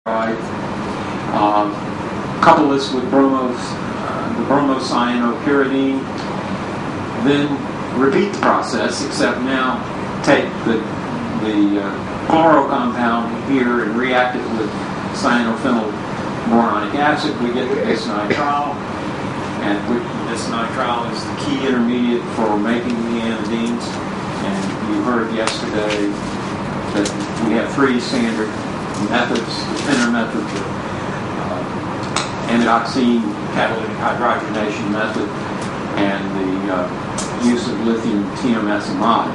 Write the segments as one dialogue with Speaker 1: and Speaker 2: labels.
Speaker 1: Couple this with the bromocyanopyridine, then repeat the process, except now take the chloro compound here and react it with cyanophenols boronic acid. We get the bisnitrile, and bisnitrile is the key intermediate for making the anidines. And you heard yesterday that we have three standard methods: the Penner method, the amidoxine catalytic hydrogenation method, and the use of lithium thiamasomide.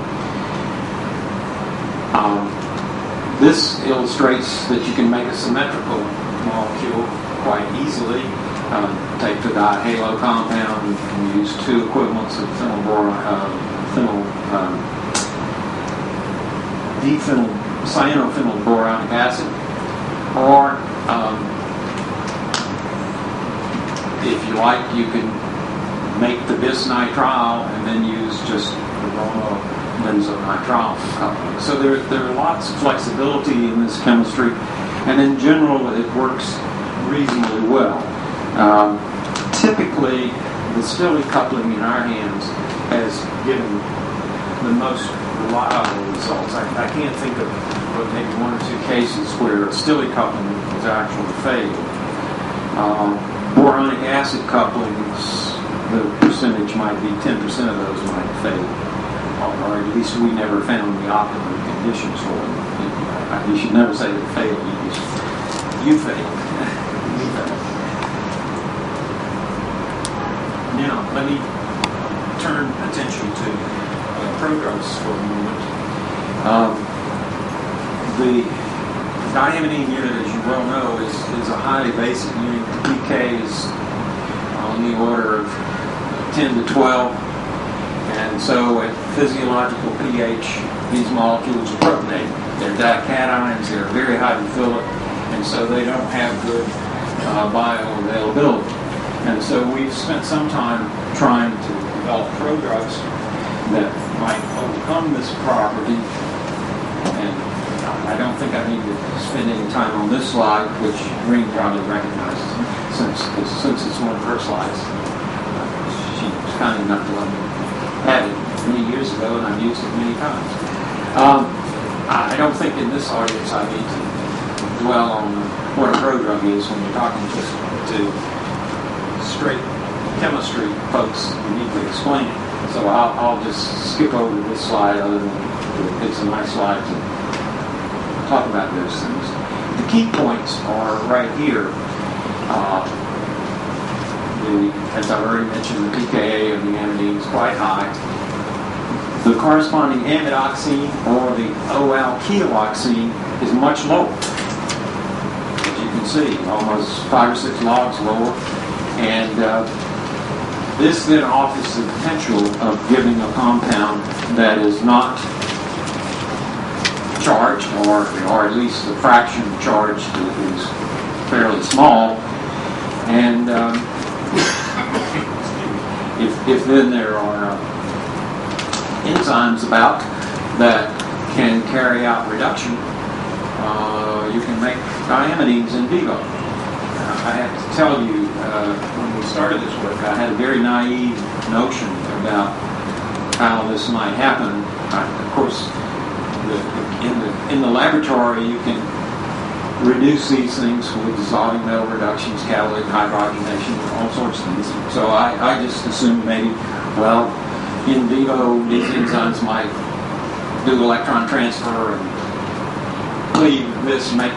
Speaker 1: This illustrates that you can make a symmetrical molecule quite easily. Take the dihalo compound, you can use two equivalents of cyanophenols boronic acid, or if you like, you can make the bisnitrile and then use just the bromobenzonitrile coupling. So there are lots of flexibility in this chemistry, and in general it works reasonably well. Typically, the Stille coupling in our hands has given the most reliable results. I can't think of but maybe one or two cases where Stille coupling has actually failed. Boronic acid couplings, the percentage might be 10% of those might fail, or at least we never found the optimum conditions for them. You should never say they failed. You failed. You failed. Now, let me turn attention to prodrugs for a moment. The diamidine unit, as you well know, is a highly basic unit. The pK is on the order of 10 to 12. And so at physiological pH, these molecules are protonated. They're dications, they're very hydrophilic, and so they don't have good bioavailability. And so we've spent some time trying to develop prodrugs that might overcome this property. And I don't think I need to spend any time on this slide, which Green probably recognizes since it's one of her slides. She was kind enough to let me have it many years ago, and I've used it many times. I don't think in this audience I need to dwell on what a prodrug is when you're talking just to straight chemistry folks. You need to explain it. So I'll just skip over this slide, other than it's a nice slide to talk about those things. The key points are right here. As I've already mentioned, the pKa of the amidine is quite high. The corresponding amidoxine or the O-alkyloxine is much lower. As you can see, almost 5 or 6 logs lower. And this then offers the potential of giving a compound that is not charged, or at least the fraction charged is fairly small. And if then there are enzymes about that can carry out reduction, you can make diamidines in vivo. I have to tell you, when we started this work, I had a very naive notion about how this might happen. Of course, in the laboratory, you can reduce these things with dissolving metal reductions, catalytic hydrogenation, all sorts of things. So I just assumed maybe, well, in vivo, these enzymes might do electron transfer and cleave this, make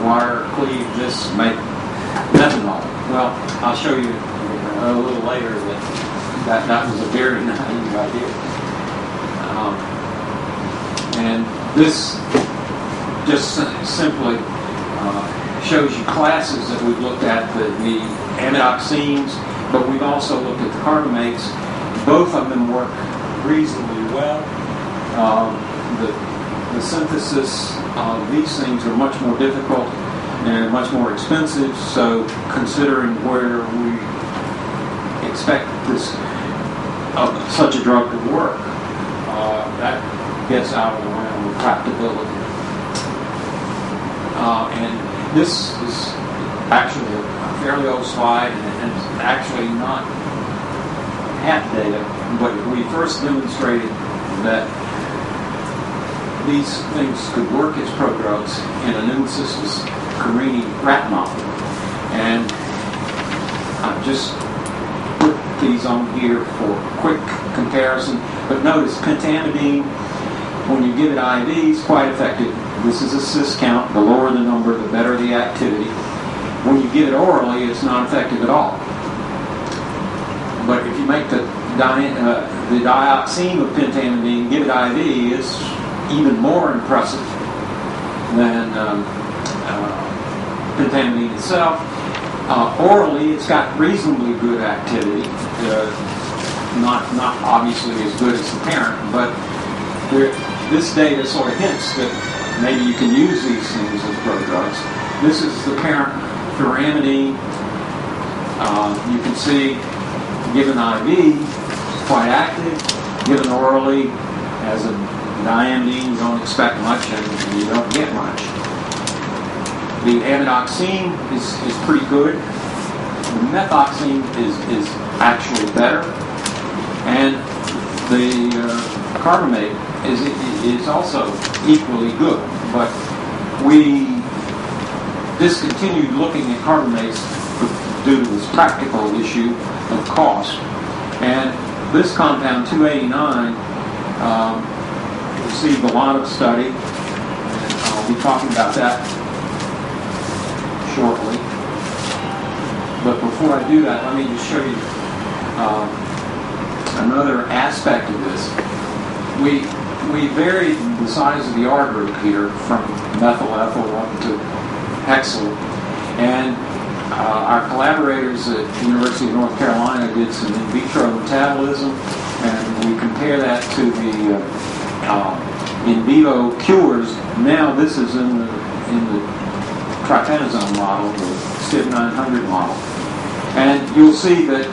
Speaker 1: wire, cleave this, make methanol. Well, I'll show you a little later that was a very naive idea. And this just simply shows you classes that we've looked at, the amidoxines, but we've also looked at the carbamates. Both of them work reasonably well. The synthesis of these things are much more difficult and much more expensive, so considering where we expect such a drug to work, that gets out of the realm of practicability. And this is actually a fairly old slide, and it's actually not hat data, but we first demonstrated that these things could work as prodrugs in a pneumocystis carinii rat model. And I've just put these on here for quick comparison. But notice pentamidine, when you give it IV, is quite effective. This is a cis count. The lower the number, the better the activity. When you give it orally, it's not effective at all. But if you make the dioxine of pentamidine, give it IV, it's even more impressive than pentamidine itself. Orally, it's got reasonably good activity, not obviously as good as the parent, but this data sort of hints that maybe you can use these things as prodrugs. This is the parent pyramidine. You can see, given IV, it's quite active. Given orally, as a diamidine, you don't expect much, and you don't get much. The amidoxine is pretty good. The methoxine is actually better, and the carbamate is also equally good. But we discontinued looking at carbamates due to this practical issue of cost. And this compound 289 received a lot of study, and I'll be talking about that shortly. But before I do that, let me just show you another aspect of this. We varied the size of the R group here from methyl ethyl up to hexyl, and our collaborators at the University of North Carolina did some in vitro metabolism, and we compare that to the in vivo cures. Now this is in the trifenazone model, the STIV 900 model. And you'll see that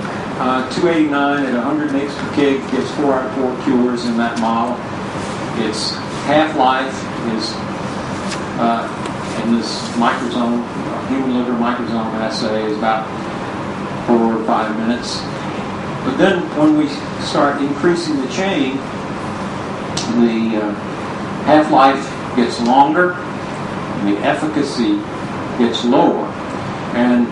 Speaker 1: 289 at 100 mg per kg gives 4 out of 4 cures in that model. Its half-life is, in this microsome, human liver microsome assay, is about 4 or 5 minutes. But then when we start increasing the chain, the half-life gets longer, and the efficacy gets lower. And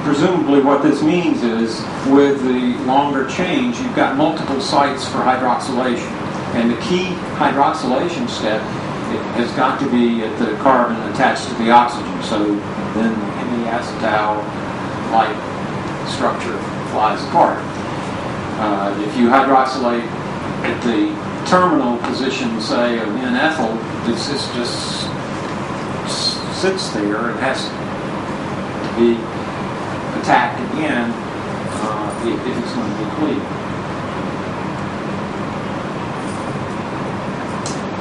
Speaker 1: presumably what this means is, with the longer change, you've got multiple sites for hydroxylation. And the key hydroxylation step has got to be at the carbon attached to the oxygen. So then the hemiacetal-like structure flies apart. If you hydroxylate at the terminal position, say, of N-ethyl, this just sits there and has to be attacked again if it's going to be cleaved.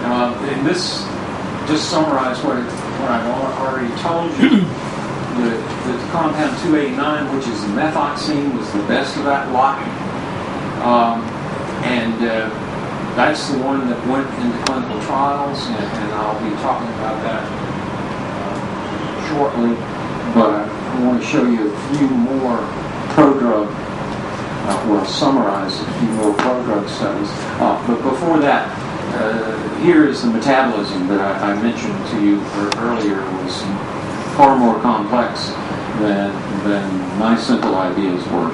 Speaker 1: And this just summarized what I've already told you. The compound 289, which is the methoxine, was the best of that lot. And that's the one that went into clinical trials, and I'll be talking about that shortly. But I want to show you a few more prodrug, or summarize a few more prodrug studies. But before that, here is the metabolism that I mentioned to you earlier. Was far more complex than my simple ideas were.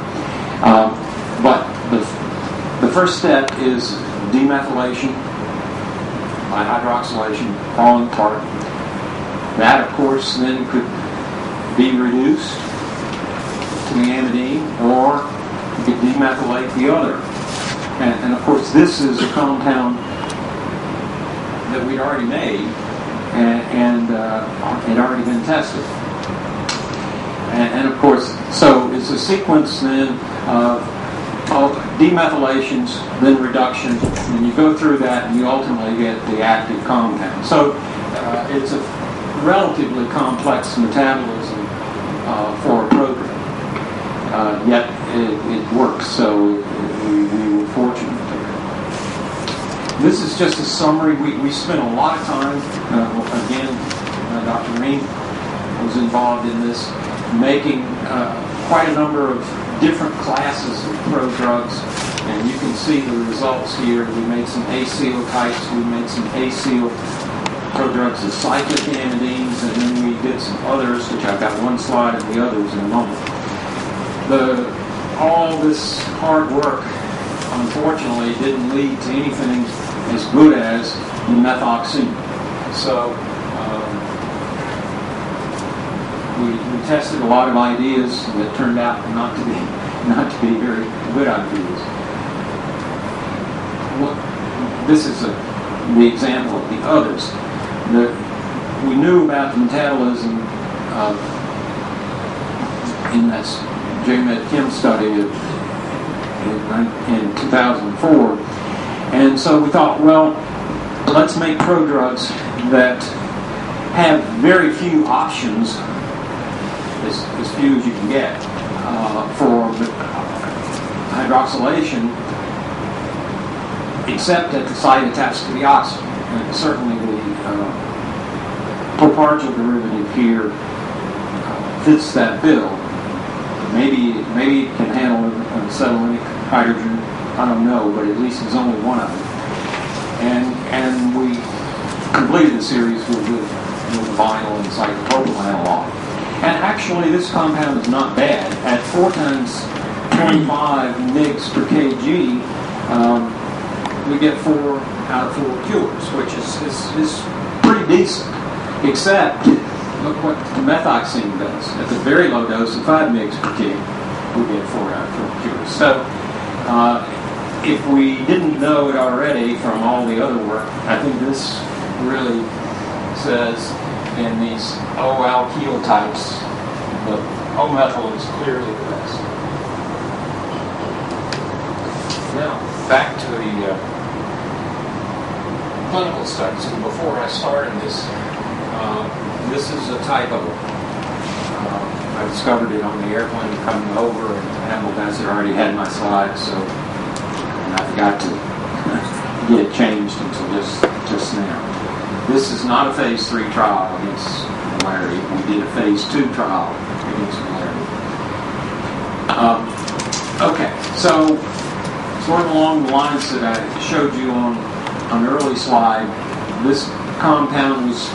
Speaker 1: But the first step is demethylation by hydroxylation, falling apart. That, of course, then could be reduced to the amidine, or you could demethylate the other. And of course, this is a compound that we'd already made and had already been tested. And of course, so it's a sequence then of demethylations, then reduction, and you go through that and you ultimately get the active compound. So it's a relatively complex metabolism for a program, yet it works, so we were fortunate there. This is just a summary. We spent a lot of time, again, Dr. Reen was involved in this, making quite a number of different classes of prodrugs, and you can see the results here. We made some acyl types, we made some acyl prodrugs as cyclic amidines, and then we did some others, which I've got one slide of the others in a moment. All this hard work, unfortunately, didn't lead to anything as good as the methoxine. So we tested a lot of ideas that turned out not to be very good ideas. This is the example of the others. We knew about the metabolism in this JMed Chem study in 2004, and so we thought, well, let's make prodrugs that have very few options, as few as you can get, for hydroxylation, except at the site attached to the oxygen. And certainly the propargyl derivative here fits that bill. Maybe it can handle acetylenic hydrogen, I don't know, but at least there's only one of them. And we completed the series with the vinyl and cyclopropyl analog. And actually, this compound is not bad. At 4 times 25 mg per kg, we get 4 out of 4 cures, which is pretty decent. Except, look what the methoxine does. At the very low dose of 5 mg per kg, we get 4 out of 4 cures. So, if we didn't know it already from all the other work, I think this really says in these O-alkyl types, the O-methyl is clearly the best. Now, back to the clinical studies. And before I started this, this is a typo. I discovered it on the airplane coming over, and Hamilton already had my slides, so and I forgot to get it changed until just now. This is not a phase 3 trial against malaria. We did a phase 2 trial against malaria. Okay, so sort of along the lines that I showed you on an early slide, this compound was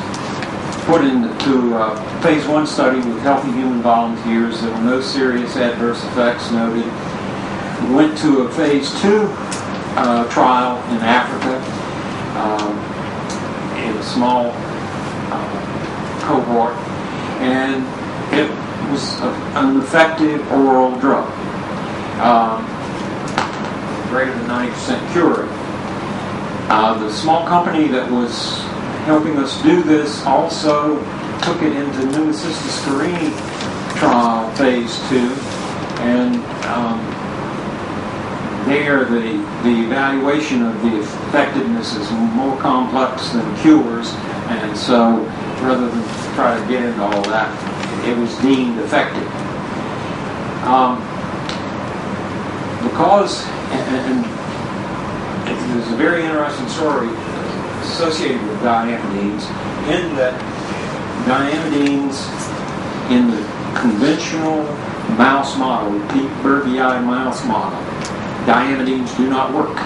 Speaker 1: put into a phase 1 study with healthy human volunteers. There were no serious adverse effects noted. We went to a phase 2 trial in Africa. In a small cohort, and it was an effective oral drug, greater than 90% curing. The small company that was helping us do this also took it into pneumocystis trial phase 2, and there the evaluation of the effectiveness is more complex than cures, and so rather than try to get into all that, it was deemed effective. Because, and there's a very interesting story associated with diamidines, in that diamidines in the conventional mouse model, Pete Bergii mouse model, diamidines do not work,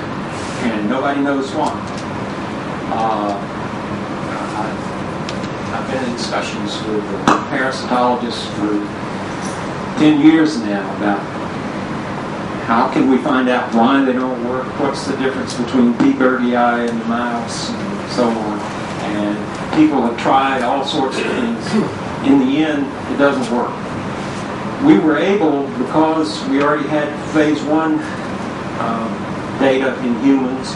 Speaker 1: and nobody knows why. I've been in discussions with parasitologists for 10 years now about how can we find out why they don't work, what's the difference between P. Bergii and the mouse, and so on. And people have tried all sorts of things. In the end, it doesn't work. We were able, because we already had phase 1 data in humans,